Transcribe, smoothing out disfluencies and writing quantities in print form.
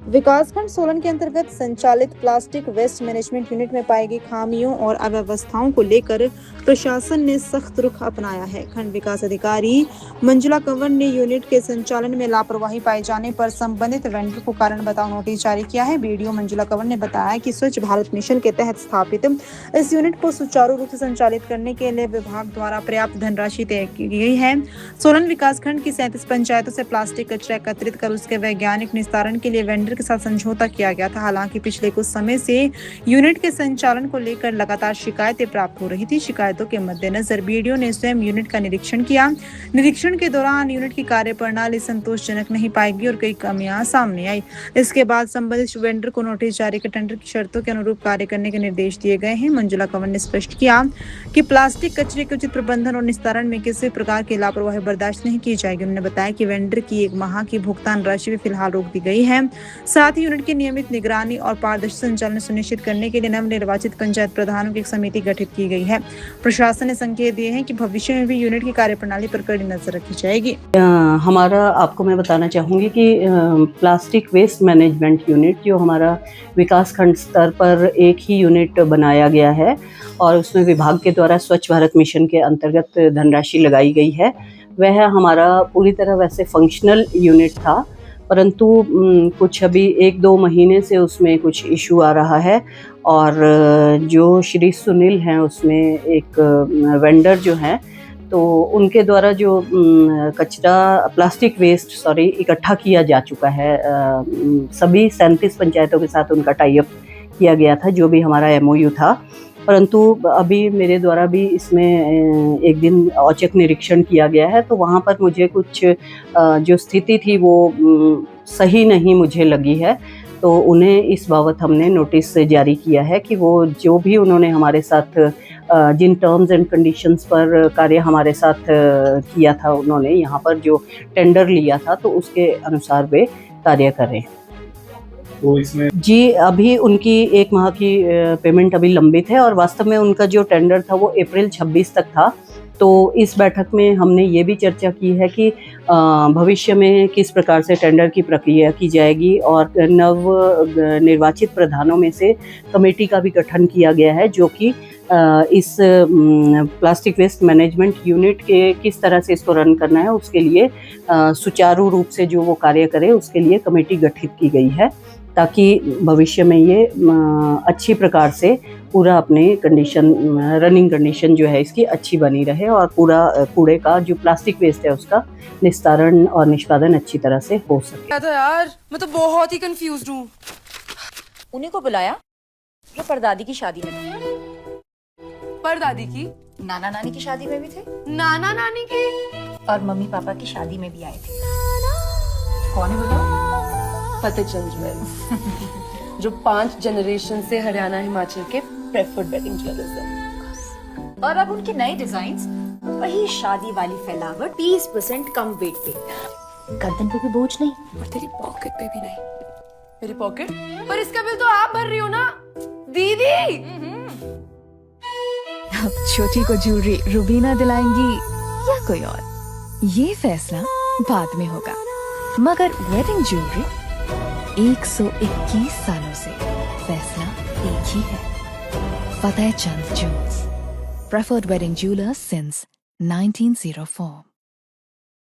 विकासखंड सोलन के अंतर्गत संचालित प्लास्टिक वेस्ट मैनेजमेंट यूनिट में पाई गई खामियों और अव्यवस्थाओं को लेकर प्रशासन ने सख्त रुख अपनाया है। खंड विकास अधिकारी मंजुला कंवर ने यूनिट के संचालन में लापरवाही पाए जाने पर संबंधित वेंडर को कारण बताओ नोटिस जारी किया है। वीडियो मंजुला कंवर ने बताया कि स्वच्छ भारत मिशन के तहत स्थापित इस यूनिट को सुचारू रूप से संचालित करने के लिए विभाग द्वारा पर्याप्त धनराशि तय की गई है। सोलन विकासखंड की 37 पंचायतों से प्लास्टिक कचरा एकत्रित कर उसके वैज्ञानिक निस्तारण के लिए वेंडर के साथ समझौता किया गया था। हालांकि पिछले कुछ समय से यूनिट के संचालन को लेकर लगातार शिकायतें प्राप्त हो रही थी। शिकायतों के मद्देनजर बीडीओ ने स्वयं यूनिट का निरीक्षण किया। निरीक्षण के दौरान यूनिट की कार्यप्रणाली संतोषजनक नहीं पाई गई और कई कमियां सामने आई। इसके बाद संबंधित वेंडर को नोटिस जारी कर टेंडर की शर्तों के अनुरूप कार्य करने के निर्देश दिए गए हैं। मंजुला कंवर ने स्पष्ट किया कि प्लास्टिक कचरे के उचित प्रबंधन और निस्तारण में किसी प्रकार की लापरवाही बर्दाश्त नहीं की जाएगी। उन्होंने बताया कि वेंडर की 1 माह की भुगतान राशि भी फिलहाल रोक दी गई है। साथ ही यूनिट की नियमित निगरानी और पारदर्शी संचालन सुनिश्चित करने के लिए नवनिर्वाचित पंचायत प्रधानों की एक समिति गठित की गई है। प्रशासन ने संकेत दिए हैं कि भविष्य में भी यूनिट की कार्यप्रणाली पर कड़ी नजर रखी जाएगी। हमारा आपको मैं बताना चाहूँगी कि प्लास्टिक वेस्ट मैनेजमेंट यूनिट जो हमारा विकास खंड स्तर पर एक ही यूनिट बनाया गया है और उसमें विभाग के द्वारा स्वच्छ भारत मिशन के अंतर्गत धनराशि लगाई गई है। वह हमारा पूरी तरह वैसे फंक्शनल यूनिट था, परंतु कुछ अभी 1-2 महीने से उसमें कुछ इशू आ रहा है और जो श्री सुनील हैं उसमें एक वेंडर जो हैं तो उनके द्वारा जो कचरा प्लास्टिक वेस्ट इकट्ठा किया जा चुका है। सभी 37 पंचायतों के साथ उनका टाई अप किया गया था, जो भी हमारा एमओयू था। परंतु अभी मेरे द्वारा भी इसमें एक दिन औचक निरीक्षण किया गया है, तो वहाँ पर मुझे कुछ जो स्थिति थी वो सही नहीं मुझे लगी है। तो उन्हें इस बाबत हमने नोटिस जारी किया है कि वो जो भी उन्होंने हमारे साथ जिन टर्म्स एंड कंडीशंस पर कार्य हमारे साथ किया था, उन्होंने यहाँ पर जो टेंडर लिया था तो उसके अनुसार वे कार्य करें। तो इसमें जी अभी उनकी 1 माह की पेमेंट अभी लंबित है और वास्तव में उनका जो टेंडर था वो अप्रैल 26 तक था। तो इस बैठक में हमने ये भी चर्चा की है कि भविष्य में किस प्रकार से टेंडर की प्रक्रिया की जाएगी और नव निर्वाचित प्रधानों में से कमेटी का भी गठन किया गया है, जो कि इस प्लास्टिक वेस्ट मैनेजमेंट यूनिट के किस तरह से इसको रन करना है उसके लिए सुचारू रूप से जो वो कार्य करे उसके लिए कमेटी गठित की गई है, ताकि भविष्य में ये अच्छी प्रकार से पूरा अपने रनिंग कंडीशन जो है इसकी अच्छी बनी रहे और पूरा कूड़े का जो प्लास्टिक वेस्ट है उसका निस्तारण और निष्पादन अच्छी तरह से हो सके। तो यार मैं तो बहुत ही कंफ्यूज हूँ। उन्हीं को बुलाया जो परदादी की शादी में थे। परदादी की? नाना नानी की शादी में भी थे, नाना नानी की और मम्मी पापा की शादी में भी आए थे। कौन है बताओ? फतेहचंद ज्वेल्स जो 5 जनरेशन से हरियाणा हिमाचल के प्रेफर्ड वेडिंग ज्वेलर्स हैं। और अब उनके नए डिजाइन्स, वही शादी वाली फैलावट, 30% कम वेट पे, गर्दन पे भी बोझ नहीं और तेरी पॉकेट पे भी नहीं। मेरी पॉकेट? पर इसका बिल तो आप भर रही हो ना दीदी। अब छोटी को ज्वेलरी रुबीना दिलाएंगी या कोई और, ये फैसला बाद में होगा, मगर वेडिंग ज्वेलरी 121 सालों से फैसला एक ही है। Fatehchand jewels, preferred wedding jewellers since 1904।